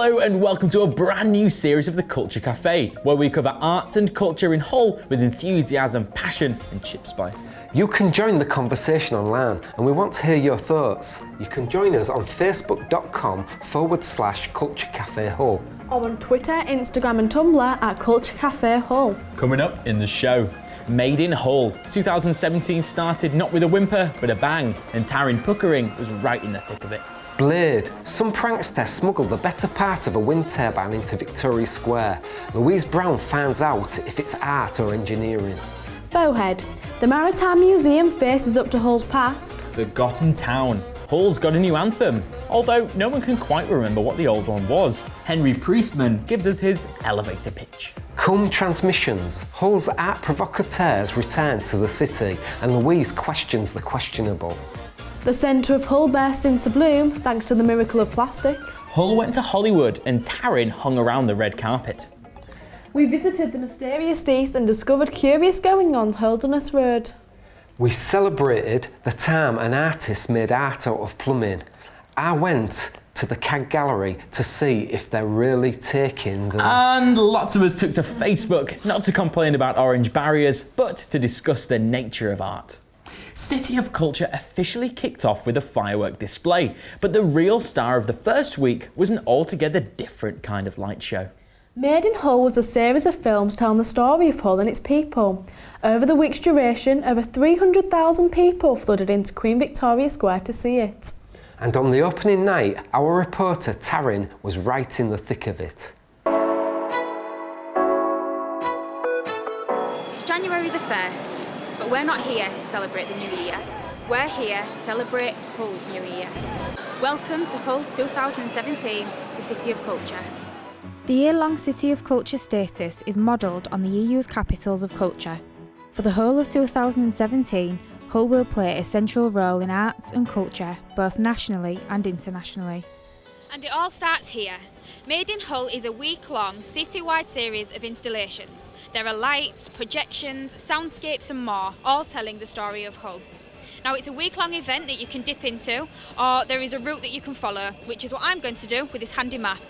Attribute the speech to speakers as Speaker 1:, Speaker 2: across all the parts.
Speaker 1: Hello and welcome to a brand new series of the Culture Cafe, where we cover arts and culture in Hull with enthusiasm, passion and chip spice.
Speaker 2: You can join the conversation online and we want to hear your thoughts. You can join us on facebook.com/Culture Cafe Hull.
Speaker 3: Or on Twitter, Instagram and Tumblr at Culture Cafe Hull.
Speaker 1: Coming up in the show, Made in Hull. 2017 started not with a whimper but a bang, and Taryn Puckering was right in the thick of it.
Speaker 2: Blade. Some prankster smuggled the better part of a wind turbine into Victoria Square. Louise Brown finds out if it's art or engineering.
Speaker 3: Bowhead. The Maritime Museum faces up to Hull's past.
Speaker 1: Forgotten Town. Hull's got a new anthem, although no one can quite remember what the old one was. Henry Priestman gives us his elevator pitch.
Speaker 2: Come transmissions. Hull's art provocateurs return to the city and Louise questions the questionable.
Speaker 3: The centre of Hull burst into bloom thanks to the miracle of plastic.
Speaker 1: Hull went to Hollywood and Taryn hung around the red carpet.
Speaker 3: We visited the mysterious East and discovered curious going on Holderness Road.
Speaker 2: We celebrated the time an artist made art out of plumbing. I went to the CAG Gallery to see if they're really taking the...
Speaker 1: And lots of us took to Facebook, not to complain about orange barriers, but to discuss the nature of art. City of Culture officially kicked off with a firework display, but the real star of the first week was an altogether different kind of light show.
Speaker 3: Made in Hull was a series of films telling the story of Hull and its people. Over the week's duration, over 300,000 people flooded into Queen Victoria Square to see it.
Speaker 2: And on the opening night, our reporter Taryn was right in the thick of it.
Speaker 4: It's January the 1st, but we're not here to celebrate the new year. We're here to celebrate Hull's new year. Welcome to Hull 2017, the City of Culture.
Speaker 5: The year-long City of Culture status is modelled on the EU's Capitals of Culture. For the whole of 2017, Hull will play a central role in arts and culture, both nationally and internationally.
Speaker 4: And it all starts here. Made in Hull is a week-long city-wide series of installations. There are lights, projections, soundscapes and more, all telling the story of Hull. Now it's a week-long event that you can dip into, or there is a route that you can follow, which is what I'm going to do with this handy map.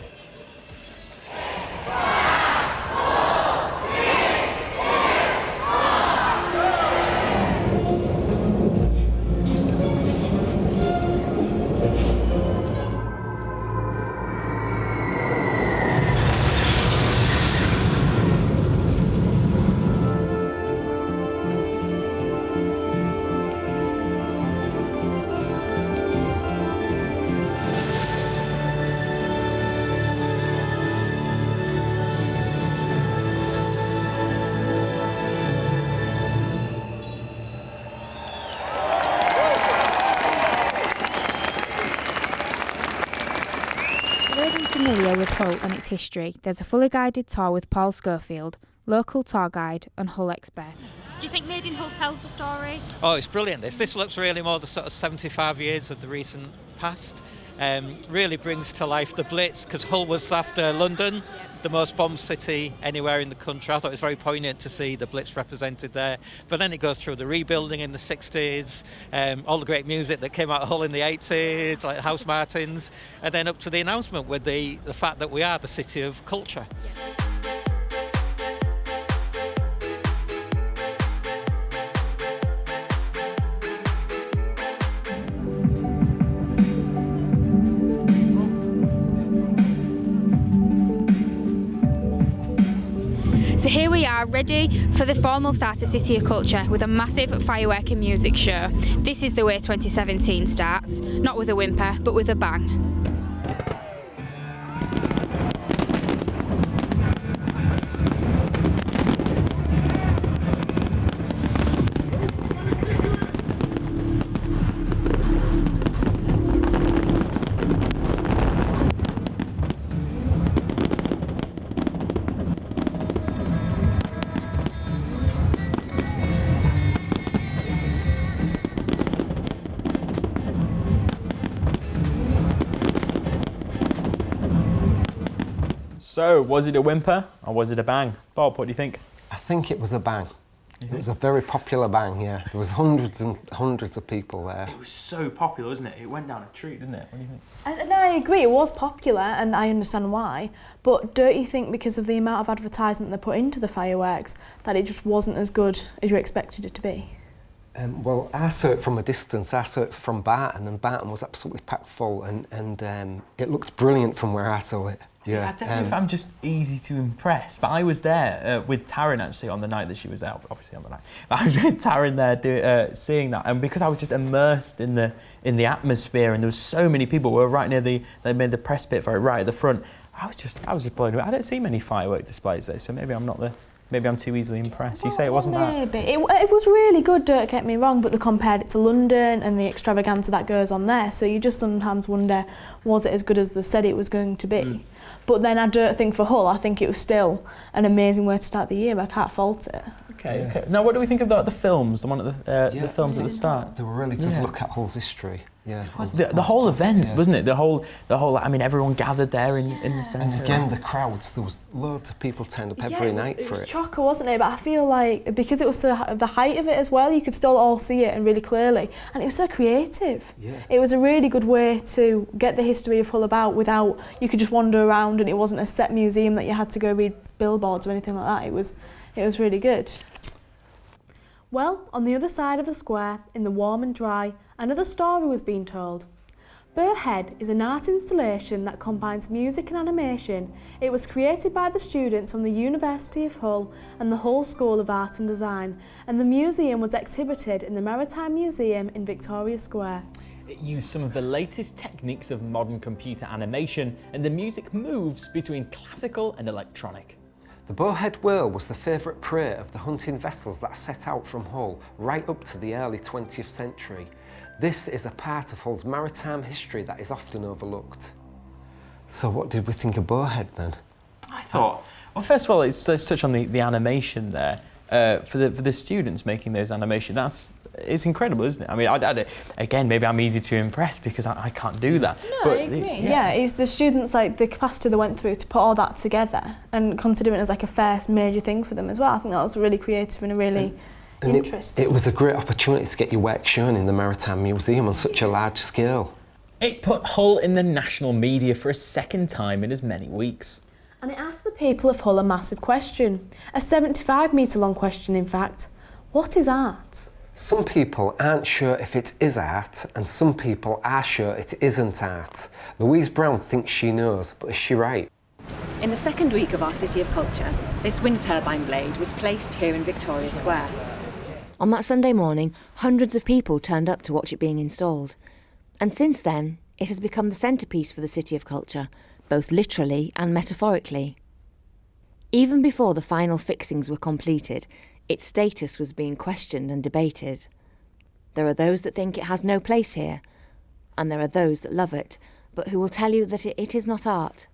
Speaker 5: Familiar with Hull and its history, there's a fully guided tour with Paul Schofield, local tour guide and Hull expert.
Speaker 4: Do you think Made in Hull tells the story?
Speaker 6: Oh, it's brilliant. This looks really more the sort of 75 years of the recent past. Really brings to life the Blitz, because Hull was after London, the most bombed city anywhere in the country. I thought it was very poignant to see the Blitz represented there. But then it goes through the rebuilding in the 60s, all the great music that came out of Hull in the 80s, like House Martins, and then up to the announcement with the fact that we are the City of Culture.
Speaker 4: So here we are, ready for the formal start of City of Culture with a massive firework and music show. This is the way 2017 starts, not with a whimper, but with a bang.
Speaker 1: So, was it a whimper or was it a bang? Bob, what do you think?
Speaker 2: I think it was a bang. It was a very popular bang, yeah. There was hundreds and hundreds of people there.
Speaker 1: It was so popular, wasn't it? It went down a treat, didn't it? What do you think?
Speaker 3: And I agree, it was popular and I understand why, but don't you think because of the amount of advertisement they put into the fireworks that it just wasn't as good as you expected it to be?
Speaker 2: Well, I saw it from a distance. I saw it from Barton, and Barton was absolutely packed full, and it looked brilliant from where I saw it.
Speaker 1: See, I don't know if I'm just easy to impress, but I was there with Taryn actually on the night that she was there, obviously on the night. But I was with Taryn there seeing that, and because I was just immersed in the atmosphere, and there was so many people. We were right near they made the press pit right at the front. I was just blown away. I don't see many firework displays though, so maybe I'm too easily impressed. You say it wasn't that?
Speaker 3: Maybe. It was really good, don't get me wrong, but they compared it to London and the extravaganza that goes on there, so you just sometimes wonder, was it as good as they said it was going to be? But then I don't think for Hull, I think it was still an amazing way to start the year. I can't fault it.
Speaker 1: Okay. Now, what do we think of the films? The one at the films at the start.
Speaker 2: They were really good look at Hull's history. Yeah.
Speaker 1: The whole event, wasn't it? The whole. I mean, everyone gathered there in the centre.
Speaker 2: And again, the crowds. There was loads of people turned up every night for it.
Speaker 3: It was chocker, wasn't it? But I feel like because it was so the height of it as well, you could still all see it and really clearly, and it was so creative.
Speaker 2: Yeah.
Speaker 3: It was a really good way to get the history of Hull about without you could just wander around, and it wasn't a set museum that you had to go read billboards or anything like that. It was really good. Well, on the other side of the square, in the warm and dry, another story was being told. Burrhead is an art installation that combines music and animation. It was created by the students from the University of Hull and the Hull School of Art and Design, and the museum was exhibited in the Maritime Museum in Victoria Square.
Speaker 1: It used some of the latest techniques of modern computer animation, and the music moves between classical and electronic.
Speaker 2: The bowhead whale was the favourite prey of the hunting vessels that set out from Hull right up to the early 20th century. This is a part of Hull's maritime history that is often overlooked. So what did we think of bowhead then?
Speaker 1: I thought, well, first of all, let's touch on the animation there. For the students making those animations, it's incredible, isn't it? I mean, again, maybe I'm easy to impress because I can't do that.
Speaker 3: No, I agree. Yeah, it's the students, like the capacity they went through to put all that together and considering it as like a first major thing for them as well. I think that was really creative and a really interesting.
Speaker 2: It was a great opportunity to get your work shown in the Maritime Museum on such a large scale.
Speaker 1: It put Hull in the national media for a second time in as many weeks.
Speaker 3: And it asked the people of Hull a massive question, a 75-metre long question in fact. What is art?
Speaker 2: Some people aren't sure if it is art, and some people are sure it isn't art. Louise Brown thinks she knows, but is she right?
Speaker 7: In the second week of our City of Culture, this wind turbine blade was placed here in Victoria Square. On that Sunday morning, hundreds of people turned up to watch it being installed. And since then, it has become the centrepiece for the City of Culture, both literally and metaphorically. Even before the final fixings were completed, its status was being questioned and debated. There are those that think it has no place here, and there are those that love it, but who will tell you that it is not art.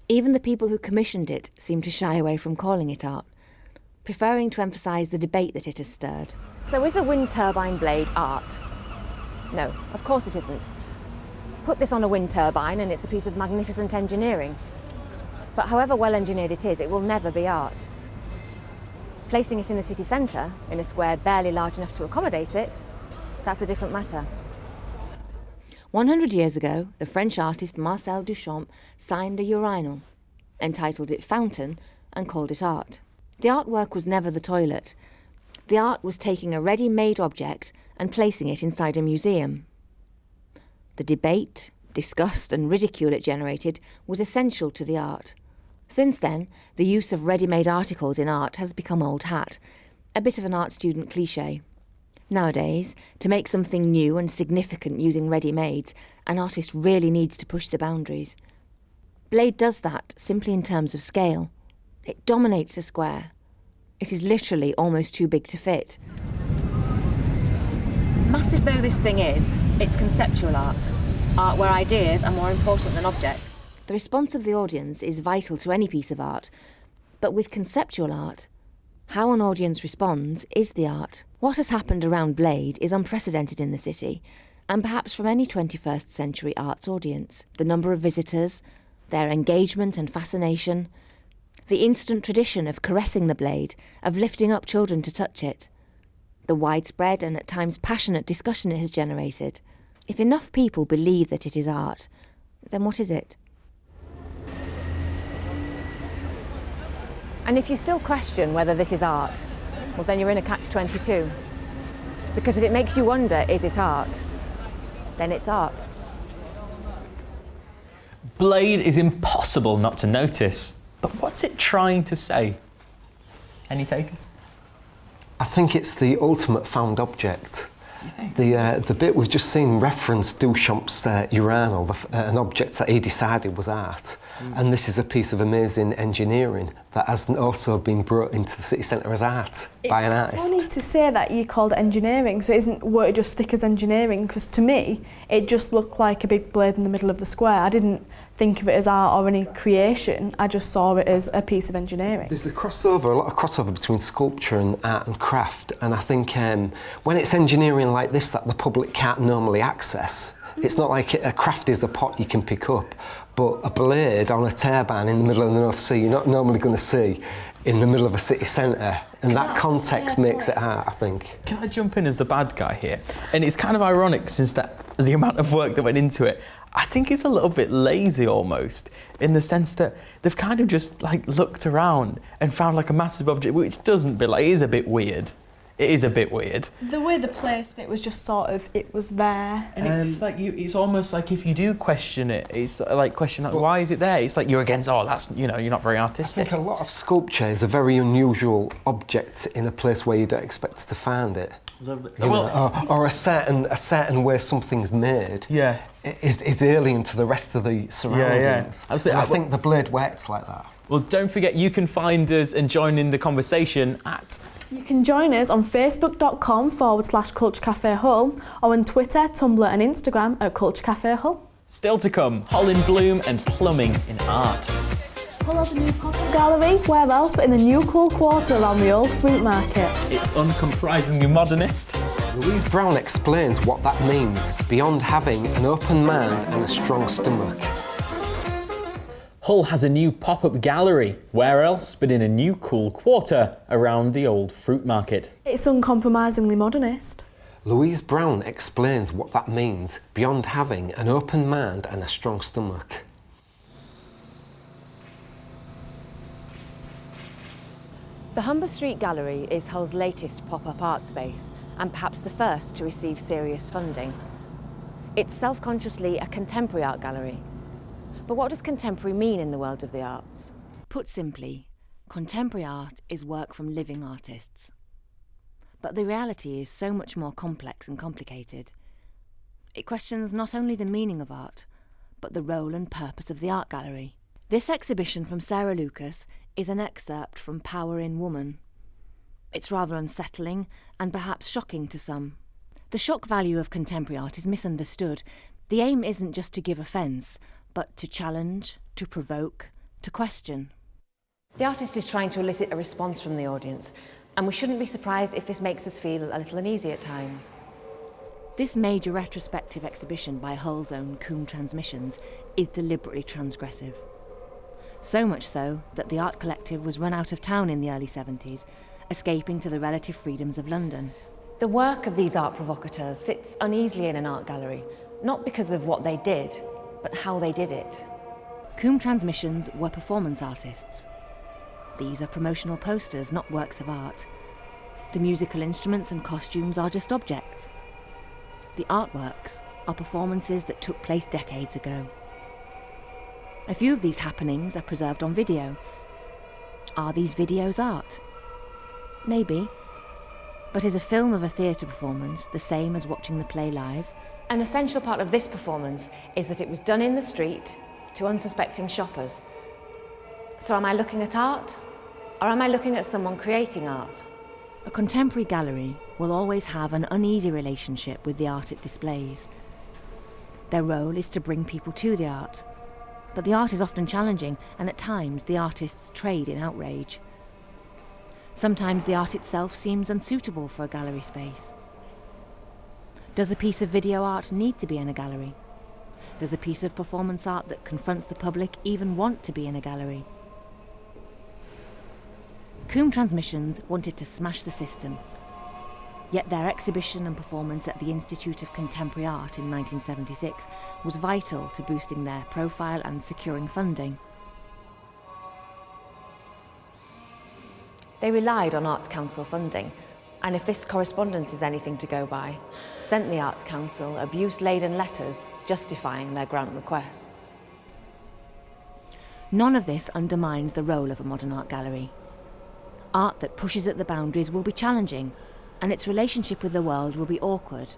Speaker 7: Even the people who commissioned it seem to shy away from calling it art, preferring to emphasise the debate that it has stirred. So is a wind turbine blade art? No, of course it isn't. Put this on a wind turbine and it's a piece of magnificent engineering. But however well engineered it is, it will never be art. Placing it in the city centre, in a square barely large enough to accommodate it, that's a different matter. 100 years ago, the French artist Marcel Duchamp signed a urinal, entitled it Fountain, and called it art. The artwork was never the toilet. The art was taking a ready-made object and placing it inside a museum. The debate, disgust and ridicule it generated was essential to the art. Since then, the use of ready-made articles in art has become old hat, a bit of an art student cliché. Nowadays, to make something new and significant using ready-mades, an artist really needs to push the boundaries. Blade does that simply in terms of scale. It dominates the square. It is literally almost too big to fit. Massive though this thing is, it's conceptual art. Art where ideas are more important than objects. The response of the audience is vital to any piece of art, but with conceptual art, how an audience responds is the art. What has happened around Blade is unprecedented in the city, and perhaps from any 21st century arts audience. The number of visitors, their engagement and fascination. the instant tradition of caressing the blade, of lifting up children to touch it, the widespread and at times passionate discussion it has generated. If enough people believe that it is art, then what is it? And if you still question whether this is art, well then you're in a catch-22. Because if it makes you wonder, is it art? Then it's art.
Speaker 1: Blade is impossible not to notice, but what's it trying to say? Any takers?
Speaker 2: I think it's the ultimate found object. The bit we've just seen referenced Duchamp's urinal, an object that he decided was art. And this is a piece of amazing engineering that has also been brought into the city centre as art by an artist.
Speaker 3: It's funny to say that you called it engineering, so it isn't were it just stick as engineering, because to me it just looked like a big blade in the middle of the square. I didn't think of it as art or any creation, I just saw it as a piece of engineering.
Speaker 2: There's a lot of crossover between sculpture and art and craft, and I think when it's engineering like this that the public can't normally access, it's not like a craft is a pot you can pick up, but a blade on a turbine in the middle of the North Sea you're not normally going to see in the middle of a city centre, and that context makes it art, I think.
Speaker 1: Can I jump in as the bad guy here? And it's kind of ironic since the amount of work that went into it. I think it's a little bit lazy almost, in the sense that they've kind of just like looked around and found like a massive object, which doesn't be like, it is a bit weird. It is a bit weird.
Speaker 3: The way they placed it was just sort of, it was there.
Speaker 1: And it's like it's almost like if you do question it, it's like question like, why is it there? It's like you're against, that's, you're not very artistic.
Speaker 2: I think a lot of sculpture is a very unusual object in a place where you don't expect to find it. Or a certain way something's made is alien to the rest of the surroundings.
Speaker 1: Absolutely.
Speaker 2: And I think the blade works like that.
Speaker 1: Well, don't forget you can find us and join in the conversation at...
Speaker 3: You can join us on facebook.com/Culture Cafe Hull, or on Twitter, Tumblr and Instagram at Culture Cafe Hull.
Speaker 1: Still to come, Hull in Bloom and plumbing in art.
Speaker 3: Hull has a new pop-up gallery, where else but in the new cool quarter around the old fruit market.
Speaker 1: It's uncompromisingly modernist.
Speaker 2: Louise Brown explains what that means, beyond having an open mind and a strong stomach.
Speaker 1: Hull has a new pop-up gallery, where else but in a new cool quarter around the old fruit market.
Speaker 3: It's uncompromisingly modernist.
Speaker 2: Louise Brown explains what that means, beyond having an open mind and a strong stomach.
Speaker 7: The Humber Street Gallery is Hull's latest pop-up art space, and perhaps the first to receive serious funding. It's self-consciously a contemporary art gallery. But what does contemporary mean in the world of the arts? Put simply, contemporary art is work from living artists. But the reality is so much more complex and complicated. It questions not only the meaning of art, but the role and purpose of the art gallery. This exhibition from Sarah Lucas is an excerpt from Power in Woman. It's rather unsettling and perhaps shocking to some. The shock value of contemporary art is misunderstood. The aim isn't just to give offence, but to challenge, to provoke, to question. The artist is trying to elicit a response from the audience, and we shouldn't be surprised if this makes us feel a little uneasy at times. This major retrospective exhibition by Hull's own Coombe Transmissions is deliberately transgressive. So much so that the art collective was run out of town in the early 70s, escaping to the relative freedoms of London. The work of these art provocateurs sits uneasily in an art gallery, not because of what they did, but how they did it. Coombe Transmissions were performance artists. These are promotional posters, not works of art. The musical instruments and costumes are just objects. The artworks are performances that took place decades ago. A few of these happenings are preserved on video. Are these videos art? Maybe. But is a film of a theatre performance the same as watching the play live? An essential part of this performance is that it was done in the street to unsuspecting shoppers. So am I looking at art, or am I looking at someone creating art? A contemporary gallery will always have an uneasy relationship with the art it displays. Their role is to bring people to the art, but the art is often challenging, and at times the artists trade in outrage. Sometimes the art itself seems unsuitable for a gallery space. Does a piece of video art need to be in a gallery? Does a piece of performance art that confronts the public even want to be in a gallery? Coombe Transmissions wanted to smash the system. Yet their exhibition and performance at the Institute of Contemporary Art in 1976 was vital to boosting their profile and securing funding. They relied on Arts Council funding, and if this correspondence is anything to go by, sent the Arts Council abuse-laden letters justifying their grant requests. None of this undermines the role of a modern art gallery. Art that pushes at the boundaries will be challenging, and its relationship with the world will be awkward.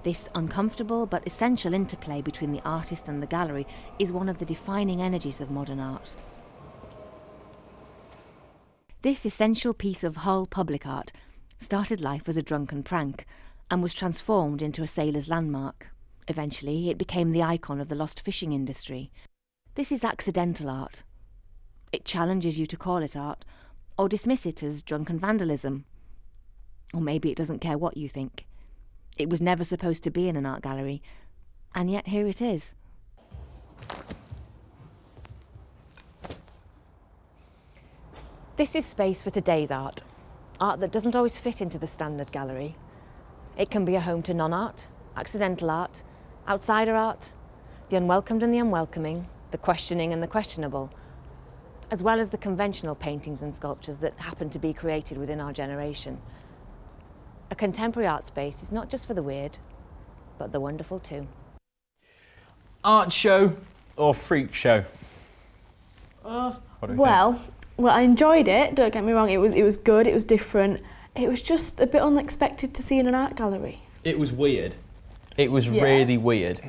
Speaker 7: This uncomfortable but essential interplay between the artist and the gallery is one of the defining energies of modern art. This essential piece of Hull public art started life as a drunken prank and was transformed into a sailor's landmark. Eventually, it became the icon of the lost fishing industry. This is accidental art. It challenges you to call it art, or dismiss it as drunken vandalism. Or maybe it doesn't care what you think. It was never supposed to be in an art gallery, and yet here it is. This is space for today's art. Art that doesn't always fit into the standard gallery. It can be a home to non-art, accidental art, outsider art, the unwelcomed and the unwelcoming, the questioning and the questionable, as well as the conventional paintings and sculptures that happen to be created within our generation. A contemporary art space is not just for the weird, but the wonderful too.
Speaker 1: Art show or freak show?
Speaker 3: Well, I enjoyed it, don't get me wrong, it was good, it was different. It was just a bit unexpected to see in an art gallery.
Speaker 1: It was weird. It was really weird.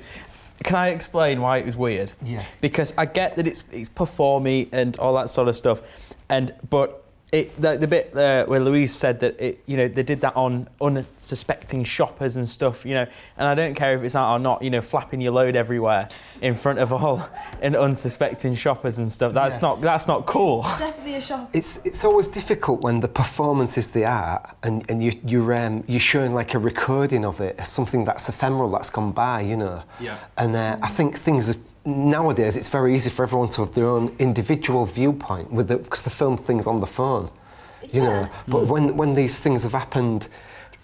Speaker 1: Can I explain why it was weird?
Speaker 2: Yeah.
Speaker 1: Because I get that it's performy and all that sort of stuff, but the bit where Louise said that they did that on unsuspecting shoppers and stuff, and I don't care if it's art or not, flapping your load everywhere in front of all and unsuspecting shoppers and stuff. That's not cool.
Speaker 3: It's definitely a shop.
Speaker 2: It's always difficult when the performance is the art and you're showing like a recording of it as something that's ephemeral, that's gone by, Yeah. And I think things are, nowadays it's very easy for everyone to have their own individual viewpoint because they film things on the phone, But when these things have happened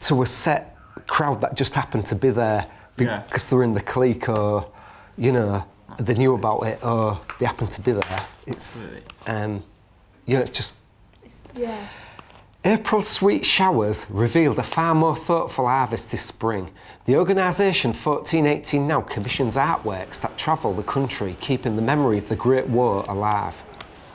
Speaker 2: to a set crowd that just happened to be there because they're in the clique or, they knew about it or they happened to be there, it's, it's just...
Speaker 3: Yeah.
Speaker 2: April sweet showers revealed a far more thoughtful harvest this spring. The organisation 1418 Now commissions artworks that travel the country, keeping the memory of the Great War alive.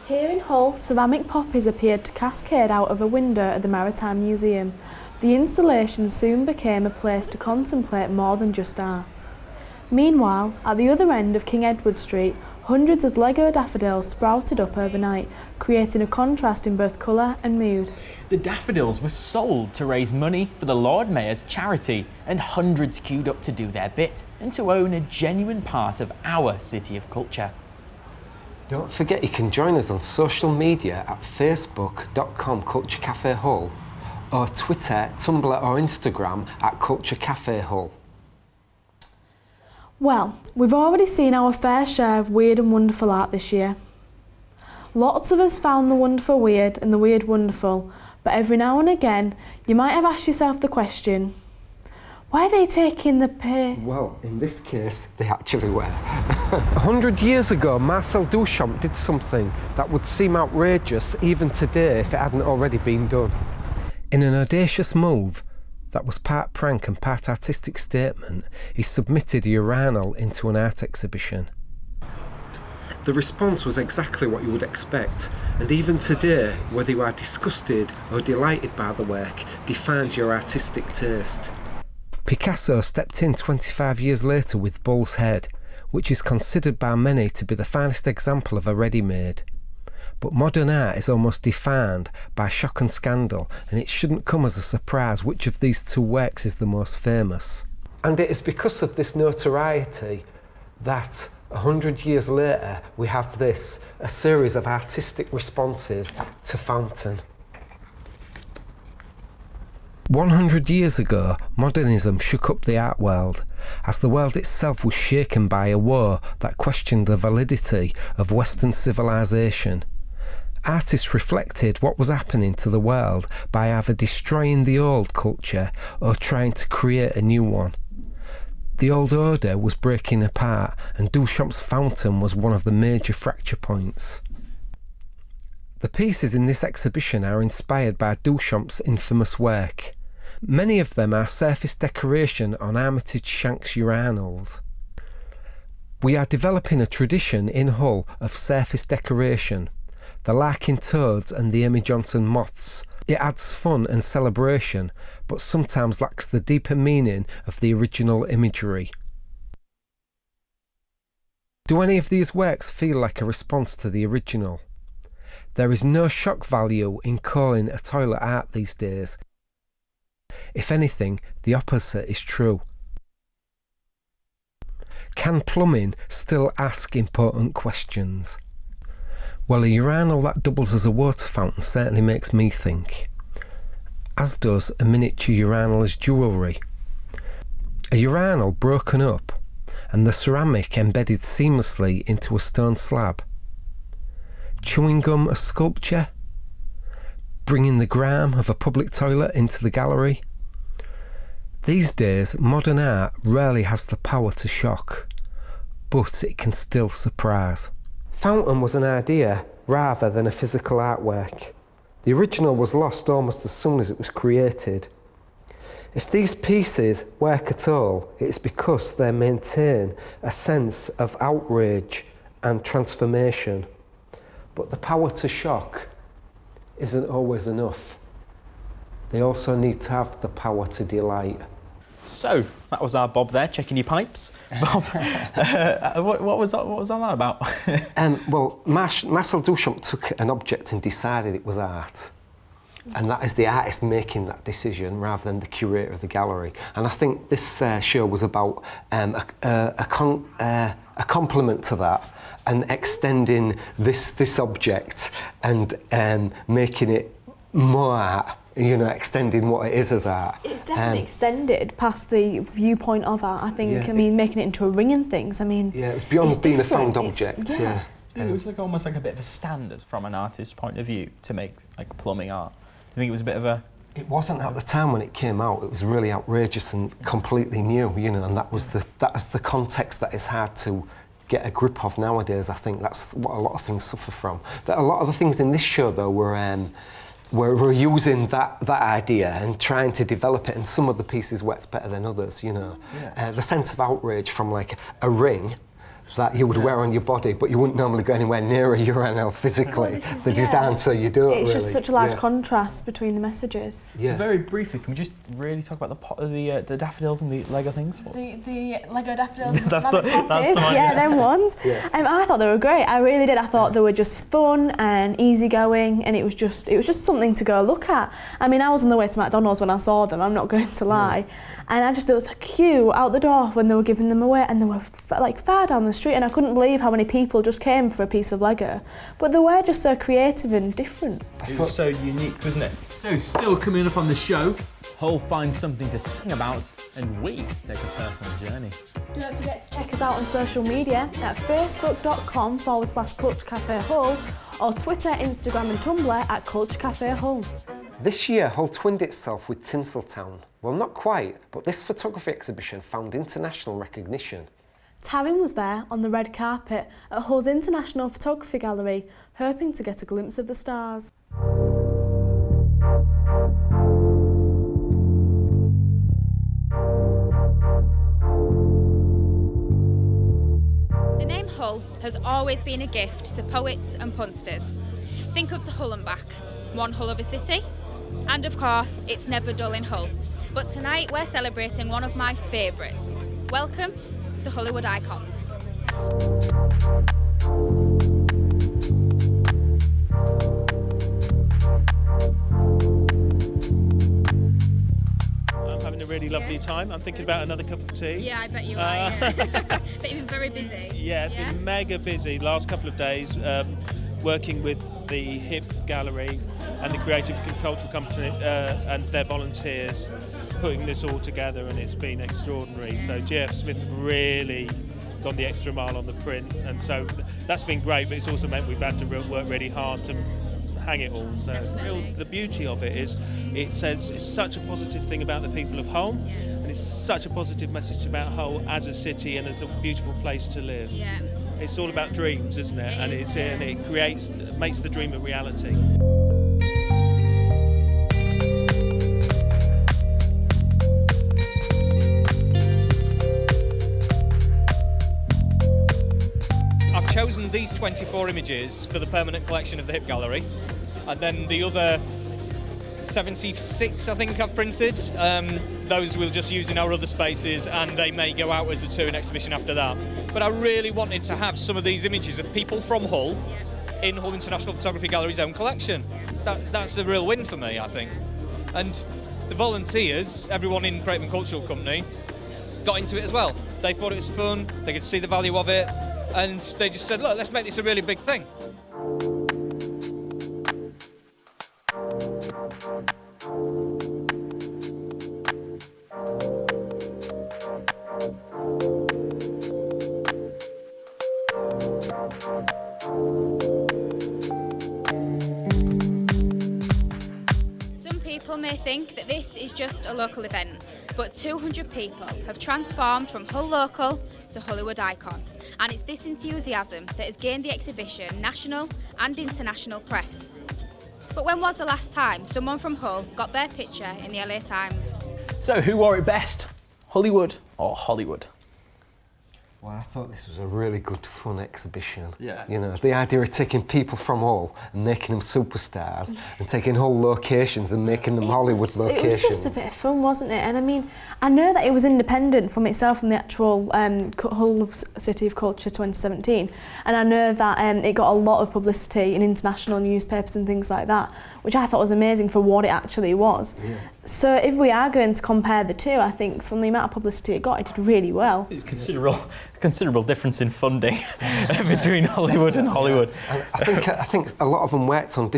Speaker 3: Here in Hull, ceramic poppies appeared to cascade out of a window at the Maritime Museum. The installation soon became a place to contemplate more than just art. Meanwhile, at the other end of King Edward Street, hundreds of Lego daffodils sprouted up overnight, creating a contrast in both colour and mood.
Speaker 1: The daffodils were sold to raise money for the Lord Mayor's charity, and hundreds queued up to do their bit and to own a genuine part of our City of Culture.
Speaker 2: Don't forget you can join us on social media at facebook.com Culture Cafe Hull or Twitter, Tumblr or Instagram at Culture Cafe Hull.
Speaker 3: Well, we've already seen our fair share of weird and wonderful art this year. Lots of us found the wonderful weird and the weird wonderful, but every now and again you might have asked yourself the question, why are they taking the piss?
Speaker 2: Well, in this case, they actually were. 100 years ago, Marcel Duchamp did something that would seem outrageous even today if it hadn't already been done. In an audacious move that was part prank and part artistic statement, he submitted a urinal into an art exhibition. The response was exactly what you would expect, and even today, whether you are disgusted or delighted by the work, defines your artistic taste. Picasso stepped in 25 years later with Bull's Head, which is considered by many to be the finest example of a ready-made. But modern art is almost defined by shock and scandal, and it shouldn't come as a surprise which of these two works is the most famous. And it is because of this notoriety that 100 years later we have this, a series of artistic responses to Fountain. 100 years ago, modernism shook up the art world, as the world itself was shaken by a war that questioned the validity of Western civilization. artists reflected what was happening to the world by either destroying the old culture or trying to create a new one. The old order was breaking apart, and Duchamp's fountain was one of the major fracture points. The pieces in this exhibition are inspired by Duchamp's infamous work. Many of them are surface decoration on Armitage Shanks urinals. We are developing a tradition in Hull of surface decoration. The Larkin toads and the Emmy Johnson moths. It adds fun and celebration, but sometimes lacks the deeper meaning of the original imagery. Do any of these works feel like a response to the original? There is no shock value in calling a toilet art these days. If anything, the opposite is true. Can plumbing still ask important questions? Well, a urinal that doubles as a water fountain certainly makes me think. As does a miniature urinal as jewellery. A urinal broken up and the ceramic embedded seamlessly into a stone slab. Chewing gum a sculpture? Bringing the gram of a public toilet into the gallery? These days, modern art rarely has the power to shock, but it can still surprise. Fountain was an idea rather than a physical artwork. The original was lost almost as soon as it was created. If these pieces work at all, it's because they maintain a sense of outrage and transformation. But the power to shock isn't always enough. They also need to have the power to delight.
Speaker 1: So, that was our Bob there, checking your pipes. Bob, what was all that about?
Speaker 2: Well, Marcel Duchamp took an object and decided it was art. And that is the artist making that decision rather than the curator of the gallery. And I think this show was about a compliment to that and extending this object and making it more art. You know, extending what it is as art.
Speaker 3: It's definitely extended past the viewpoint of art, I think. Yeah, I mean, making it into a ring and things, I mean...
Speaker 2: Yeah, it's beyond being different. A found object, yeah.
Speaker 1: It was like almost like a bit of a standard from an artist's point of view to make like plumbing art. I think it was a bit of a...
Speaker 2: It wasn't at the time when it came out. It was really outrageous and completely new, you know, and that was the context that is hard to get a grip of nowadays. I think that's what a lot of things suffer from. That a lot of the things in this show, though, we're using that idea and trying to develop it, and some of the pieces worked better than others, you know. Yeah. The sense of outrage from like a ring that you would wear on your body, but you wouldn't normally go anywhere near a urinal physically. The design, so you do it.
Speaker 3: It's just such a large contrast between the messages.
Speaker 1: Yeah. So very briefly, can we just really talk about the daffodils and the Lego things?
Speaker 3: The Lego daffodils and
Speaker 1: that's the one,
Speaker 3: yeah, them ones. Yeah. I thought they were great. I really did. I thought they were just fun and easygoing, and it was just something to go look at. I mean, I was on the way to McDonald's when I saw them. I'm not going to lie. And there was a queue out the door when they were giving them away, and they were like far down the street, and I couldn't believe how many people just came for a piece of Lego. But they were just so creative and different.
Speaker 1: It was so unique, wasn't it? So, still coming up on the show, Hull finds something to sing about, and we take a personal journey.
Speaker 3: Don't forget to check us out on social media at facebook.com/Culture Cafe Hull, or Twitter, Instagram and Tumblr at Culture Cafe Hull.
Speaker 2: This year, Hull twinned itself with Tinseltown. Well, not quite, but this photography exhibition found international recognition.
Speaker 3: Taryn was there on the red carpet at Hull's International Photography Gallery, hoping to get a glimpse of the stars.
Speaker 4: The name Hull has always been a gift to poets and punsters. Think of the Hull and back, one Hull of a city. And of course, it's never dull in Hull. But tonight we're celebrating one of my favourites. Welcome to Hollywood Icons.
Speaker 8: I'm having a really lovely time. I'm thinking about another cup of tea.
Speaker 4: Yeah, I bet you are, yeah. But you've been very busy.
Speaker 8: Yeah, been mega busy last couple of days, working with the HIP Gallery and the Creative and Cultural Company and their volunteers, putting this all together, and it's been extraordinary. So GF Smith really gone the extra mile on the print, and so that's been great, but it's also meant we've had to work really hard to hang it all. So the beauty of it is it says it's such a positive thing about the people of Hull, and it's such a positive message about Hull as a city and as a beautiful place to live.
Speaker 4: Yeah.
Speaker 8: It's all about dreams, isn't it? And it makes the dream a reality.
Speaker 9: I've chosen these 24 images for the permanent collection of the Hip Gallery, and then the other 76 I think I've printed. Those we'll just use in our other spaces, and they may go out as a touring exhibition after that. But I really wanted to have some of these images of people from Hull in Hull International Photography Gallery's own collection. That's a real win for me, I think. And the volunteers, everyone in Craigman Cultural Company, got into it as well. They thought it was fun, they could see the value of it, and they just said, look, let's make this a really big thing.
Speaker 4: Some people may think that this is just a local event, but 200 people have transformed from Hull Local to Hollywood Icon. And it's this enthusiasm that has gained the exhibition national and international press. But when was the last time someone from Hull got their picture in the LA Times?
Speaker 1: So who wore it best? Hollywood or Hollywood?
Speaker 2: Well, I thought this was a really good, fun exhibition.
Speaker 1: Yeah.
Speaker 2: You know, the idea of taking people from Hull and making them superstars, and taking Hull locations and making them Hollywood locations.
Speaker 3: It was just a bit of fun, wasn't it? And I mean, I know that it was independent from itself, from the actual Hull City of Culture 2017, and I know that it got a lot of publicity in international newspapers and things like that, which I thought was amazing for what it actually was. Yeah. So if we are going to compare the two, I think from the amount of publicity it got, it did really well.
Speaker 1: It's considerable difference in funding between Hollywood and Hollywood.
Speaker 2: And I think a lot of them worked on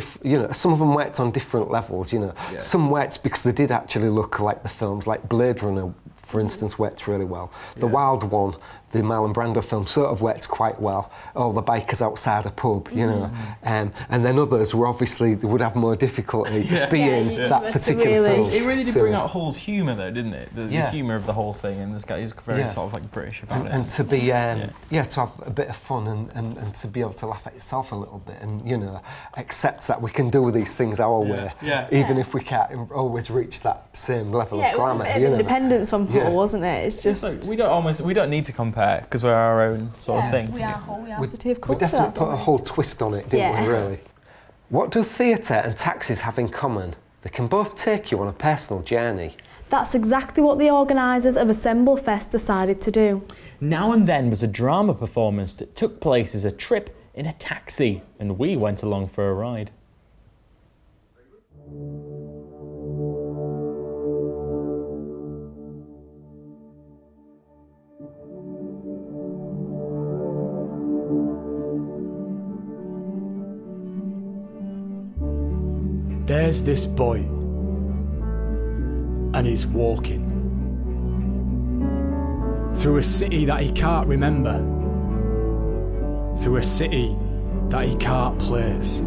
Speaker 2: some of them worked on different levels. You know, some worked because they did actually look like the films, like Blade Runner, for instance, worked really well. The Wild One, the Marlon Brando film, sort of worked quite well. All the bikers outside a pub, you know, and then others were obviously would have more difficulty being that particular film.
Speaker 1: It really did bring out Hull's humour, though, didn't it? The humour of the whole thing, and this guy is very sort of like British about it.
Speaker 2: And to be, to have a bit of fun and to be able to laugh at itself a little bit, and you know, accept that we can do these things our way, even if we can't always reach that same level of glamour.
Speaker 3: It was a bit of independence from Hull, wasn't it? It's just
Speaker 1: we don't need to compare because we're our own sort of thing.
Speaker 3: We are Hull, we are City of Culture.
Speaker 2: We definitely put a whole twist on it, didn't we, really? What do theatre and taxis have in common? They can both take you on a personal journey.
Speaker 3: That's exactly what the organisers of Assemble Fest decided to do.
Speaker 1: Now and Then was a drama performance that took place as a trip in a taxi, and we went along for a ride.
Speaker 10: There's this boy, and he's walking through a city that he can't remember, through a city that he can't place.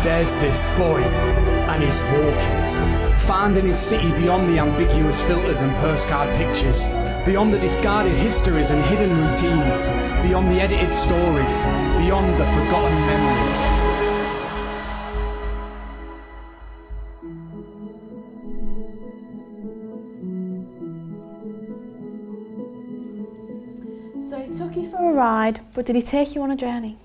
Speaker 10: There's this boy, and he's walking, finding his city beyond the ambiguous filters and postcard pictures, beyond the discarded histories and hidden routines, beyond the edited stories, beyond the forgotten memories.
Speaker 3: So he took you for a ride, but did he take you on a journey?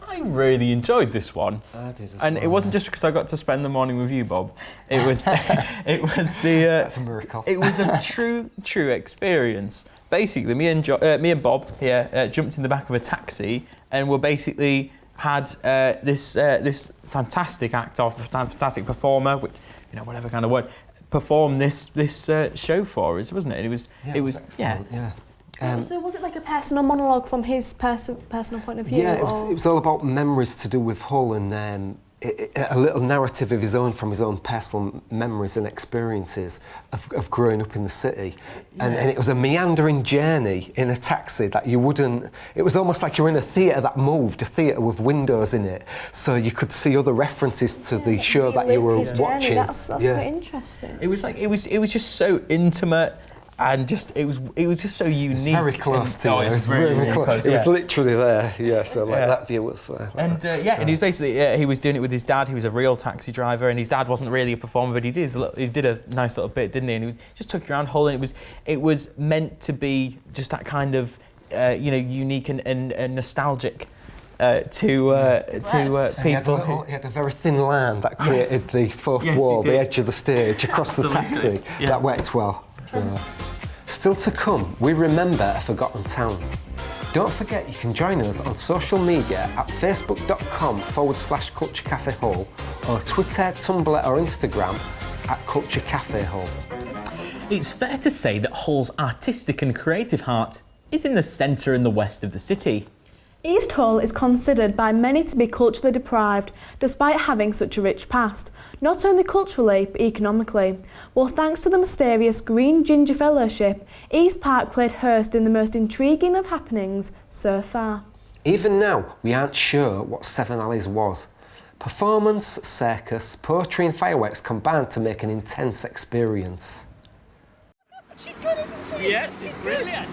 Speaker 1: I really enjoyed this one.
Speaker 2: I did as
Speaker 1: and
Speaker 2: well,
Speaker 1: it wasn't just because I got to spend the morning with you, Bob. It was That's
Speaker 2: a miracle.
Speaker 1: It was a true experience. Basically, me and Bob here jumped in the back of a taxi and were basically had this fantastic actor, fantastic performer, which, you know, whatever kind of word, perform this show for us, wasn't it? It was
Speaker 2: excellent, yeah.
Speaker 3: So was it like a personal monologue from his personal point of view?
Speaker 2: Yeah, it was all about memories to do with Hull and a little narrative of his own from his own personal memories and experiences of growing up in the city. And it was a meandering journey in a taxi that you wouldn't... It was almost like you were in a theatre that moved, a theatre with windows in it, so you could see other references to the show that you were watching.
Speaker 3: That's quite interesting.
Speaker 1: It was like it was just so intimate. And just it was just so unique.
Speaker 2: It was very close to
Speaker 1: it.
Speaker 2: It was really close. It was literally there. Yeah, so that view was there.
Speaker 1: And and he was basically he was doing it with his dad. He was a real taxi driver, and his dad wasn't really a performer, but he did a nice little bit, didn't he? And he just took you around Hull, and it was meant to be just that kind of unique and nostalgic. To people.
Speaker 2: He had a very thin line that created the fourth wall, the edge of the stage across the taxi. Yes. That worked well. So. Still to come, we remember a forgotten town. Don't forget you can join us on social media at facebook.com/Culture Cafe Hull or Twitter, Tumblr or Instagram at Culture Cafe Hull.
Speaker 1: It's fair to say that Hull's artistic and creative heart is in the centre and the west of the city.
Speaker 3: East Hull is considered by many to be culturally deprived, despite having such a rich past, not only culturally but economically. Well, thanks to the mysterious Green Ginger Fellowship, East Park played host in the most intriguing of happenings so far.
Speaker 2: Even now, we aren't sure what Seven Alleys was. Performance, circus, poetry and fireworks combined to make an intense experience.
Speaker 11: She's good, isn't she?
Speaker 12: Yes, she's brilliant.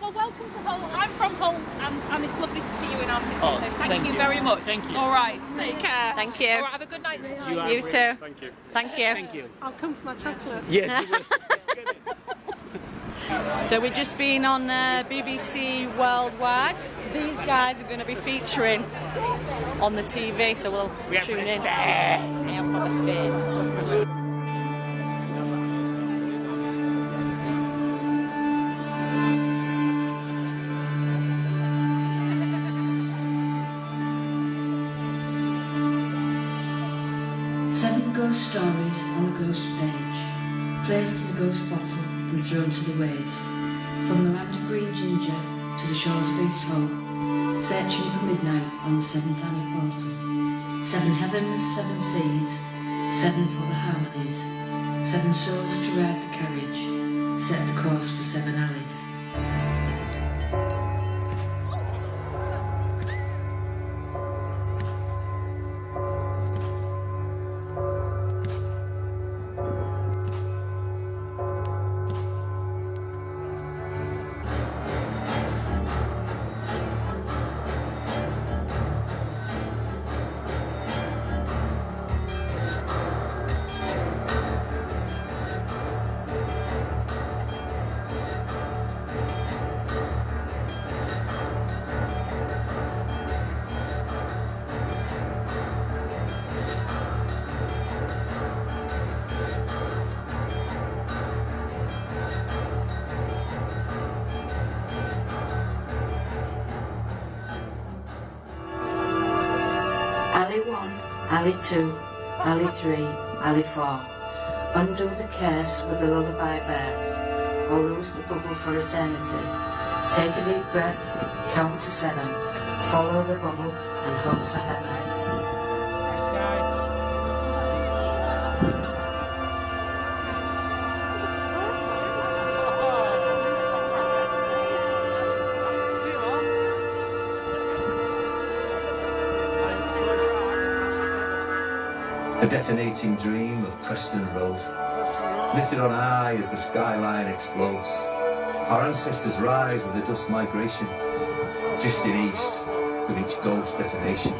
Speaker 11: Well, welcome to Hull. I'm from Hull, and it's lovely to see you in our city.
Speaker 12: Oh,
Speaker 11: so thank you very much.
Speaker 12: Thank you.
Speaker 11: All right, take care.
Speaker 13: Thank you.
Speaker 11: All right, have a good night.
Speaker 13: You too.
Speaker 12: Thank you.
Speaker 13: Thank you.
Speaker 12: Thank you.
Speaker 11: I'll come for my chocolate.
Speaker 12: Yes, you will.
Speaker 13: So we've just been on BBC Worldwide. These guys are going to be featuring on the TV, so we'll tune in. Yeah, for a spin.
Speaker 14: 7 ghost stories on a ghost page, placed in a ghost bottle and thrown to the waves. From the land of Green Ginger to the shores of East Hull, searching for midnight on the 7th alley portal. 7 heavens, 7 seas, 7 for the harmonies, 7 souls to ride the carriage, set the course for 7 alleys. Alley 1, Alley 2, Alley 3, Alley 4. Undo the curse with a lullaby verse, or lose the bubble for eternity. Take a deep breath, count to 7, follow the bubble and hope for heaven.
Speaker 15: The detonating dream of Preston Road, lifted on high as the skyline explodes. Our ancestors rise with the dust migration, drifting east with each ghost detonation.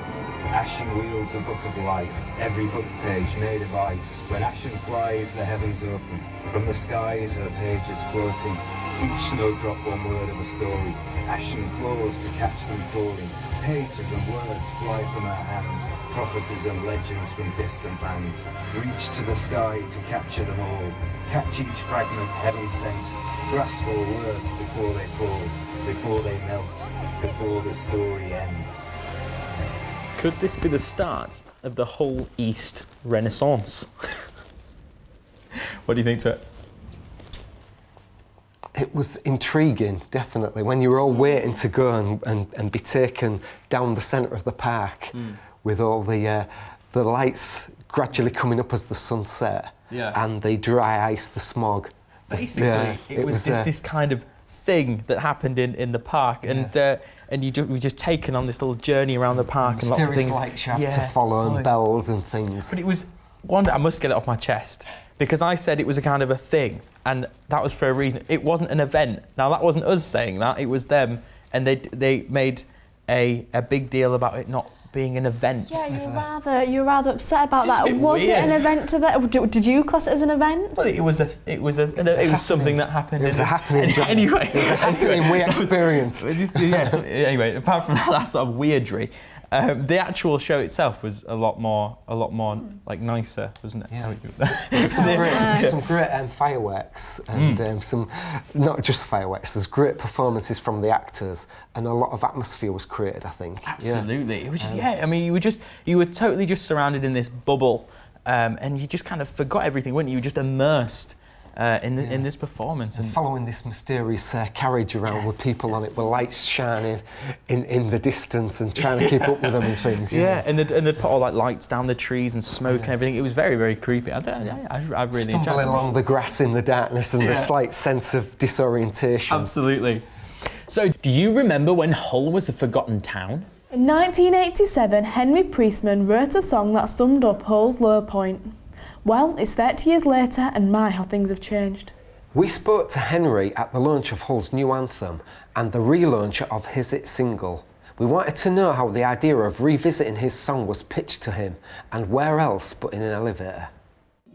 Speaker 16: Ashen wields a book of life, every book page made of ice. When Ashen flies, the heavens open. From the skies, her pages floating. Each snowdrop one word of a story. Ashen claws to catch them falling. Pages and words fly from her hands. Prophecies and legends from distant lands. Reach to the sky to capture them all. Catch each fragment heaven sent. Grasp all words before they fall. Before they melt. Before the story ends.
Speaker 1: Could this be the start of the Hull East Renaissance? What do you think to it?
Speaker 2: It was intriguing, definitely, when you were all waiting to go and be taken down the centre of the park with all the lights gradually coming up as the sun set and the dry ice, the smog.
Speaker 1: Basically, it was just this kind of thing that happened in the park, and you were just taken on this little journey around the park and lots of things.
Speaker 2: Lights you had to follow and bells and things.
Speaker 1: But it was one day, I must get it off my chest, because I said it was a kind of a thing, and that was for a reason. It wasn't an event. Now, that wasn't us saying that, it was them, and they made a big deal about it not being an event.
Speaker 3: Yeah, you're rather upset about that. Was
Speaker 1: weird.
Speaker 3: it an event to that? Did you class it as an event?
Speaker 1: Well, it was something that happened.
Speaker 2: It was a happening.
Speaker 1: Anyway,
Speaker 2: it was a happening we experienced.
Speaker 1: So anyway, apart from that sort of weirdry, the actual show itself was a lot more like nicer, wasn't it?
Speaker 2: Yeah. Some great fireworks and some, not just fireworks. There's great performances from the actors, and a lot of atmosphere was created, I think.
Speaker 1: Absolutely, it was just I mean, you were totally just surrounded in this bubble, and you just kind of forgot everything, weren't you? You were just immersed in this performance
Speaker 2: and following this mysterious carriage around with people on it, with lights shining in the distance and trying to keep up with them and things.
Speaker 1: And they'd put all like lights down the trees and smoke and everything. It was very, very creepy. I really enjoyed it.
Speaker 2: Stumbling along the grass in the darkness and the slight sense of disorientation.
Speaker 1: Absolutely. So, do you remember when Hull was a forgotten town?
Speaker 3: In 1987, Henry Priestman wrote a song that summed up Hull's low point. Well, it's 30 years later, and my, how things have changed.
Speaker 2: We spoke to Henry at the launch of Hull's new anthem and the relaunch of his hit single. We wanted to know how the idea of revisiting his song was pitched to him, and where else but in an elevator.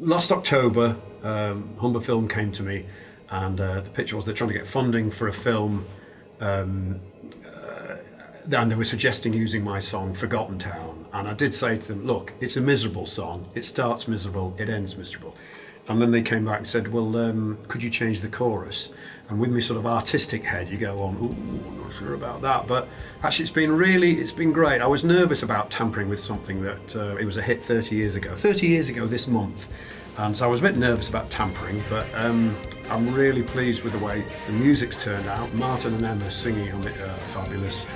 Speaker 12: Last October, Humber Film came to me, and the pitch was they're trying to get funding for a film, and they were suggesting using my song, Forgotten Town. And I did say to them, look, it's a miserable song. It starts miserable, it ends miserable. And then they came back and said, well, could you change the chorus? And with my sort of artistic head, you go on, ooh, I'm not sure about that. But actually, it's been great. I was nervous about tampering with something that it was a hit 30 years ago. 30 years ago this month. And so I was a bit nervous about tampering, but I'm really pleased with the way the music's turned out. Martin and Emma singing on it are fabulous.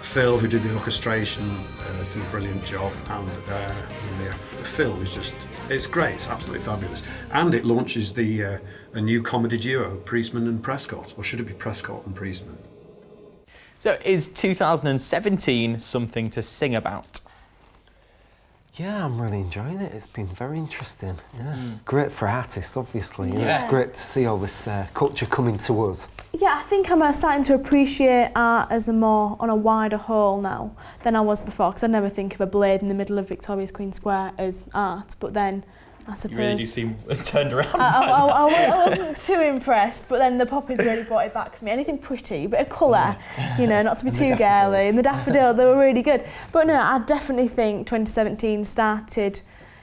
Speaker 12: Phil, who did the orchestration, did a brilliant job, and the film is just, it's great, it's absolutely fabulous. And it launches a new comedy duo, Priestman and Prescott, or should it be Prescott and Priestman?
Speaker 1: So is 2017 something to sing about?
Speaker 2: Yeah, I'm really enjoying it. It's been very interesting. Yeah, great for artists, obviously. It's great to see all this culture coming to us.
Speaker 3: Yeah, I think I'm starting to appreciate art as on a wider whole now than I was before, because I never think of a blade in the middle of Victoria's Queen Square as art, but then I suppose...
Speaker 1: You really do seem turned around.
Speaker 3: I wasn't too impressed, but then the poppies really brought it back for me. Anything pretty, bit of colour, not to be too girly. And the daffodils, they were really good. But no, I definitely think 2017 started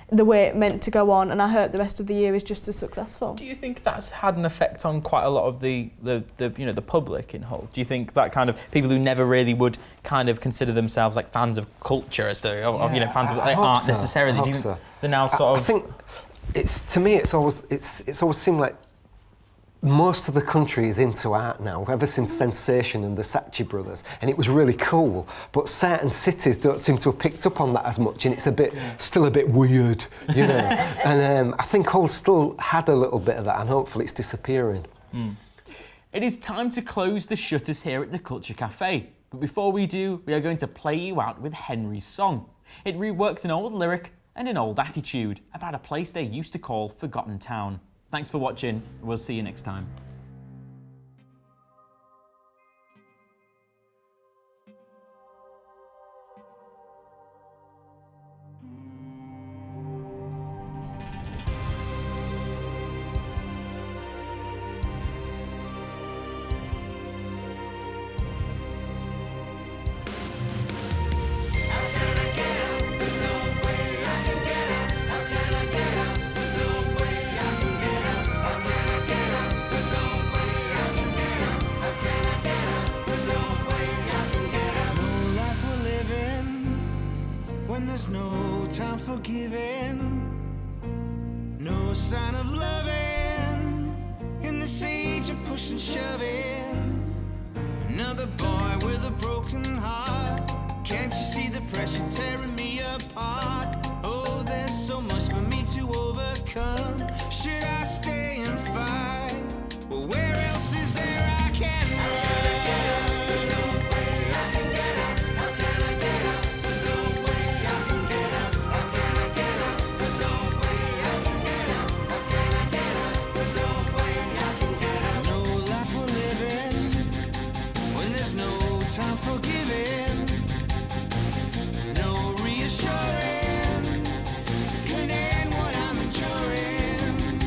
Speaker 3: the way it meant to go on, and I hope the rest of the year is just as successful.
Speaker 1: Do you think that's had an effect on quite a lot of the public in Hull? Do you think that kind of people who never really would kind of consider themselves like fans of culture, fans of art necessarily? Do you think they're now sort of?
Speaker 2: I think it's always seemed like most of the country is into art now, ever since Sensation and the Saatchi brothers, and it was really cool. But certain cities don't seem to have picked up on that as much, and it's still a bit weird, And I think Hull still had a little bit of that, and hopefully it's disappearing.
Speaker 1: It is time to close the shutters here at the Culture Cafe. But before we do, we are going to play you out with Henry's song. It reworks an old lyric and an old attitude about a place they used to call Forgotten Town. Thanks for watching. We'll see you next time.
Speaker 17: There's no no time for giving, no sign of loving. In this age of push and shoving, another boy with a broken heart. Can't you see the pressure tearing me apart? Oh, there's so much for me to overcome. Should I stay and fight? Well, where else is there I can hide? There's no way I can get out. How can I get out? There's no way I can get out. How can I get out? There's no way I can get out. How can I get out? There's no way I can get out. No life for living when there's no time for giving. No reassuring can end what I'm enduring.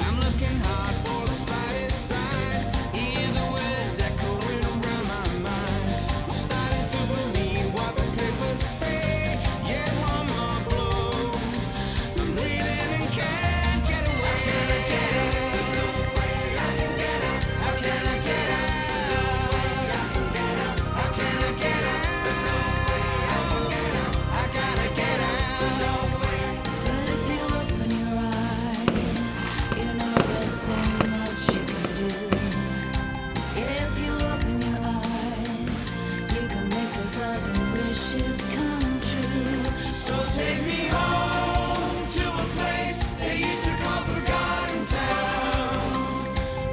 Speaker 17: I'm looking hard for the slightest sign. Hear the words echoing around my mind. I'm starting to believe what the papers say. Yet one more blow, I'm reeling and can't get away. There's no way I can get out. How can I get out? There's no way I can get out. How can I get out? There's no way I can get out. I gotta get out. There's no way.
Speaker 14: But if you open your eyes, you know there's so much you can do. If you open your eyes, you can make 1,000 wishes come true.
Speaker 17: So take me home to a place they used to call Forgotten Town.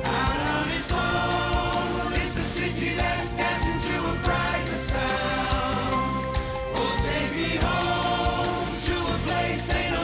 Speaker 17: Out on its own, it's a city that's dancing to a brighter sound. Oh, take me home to a place they know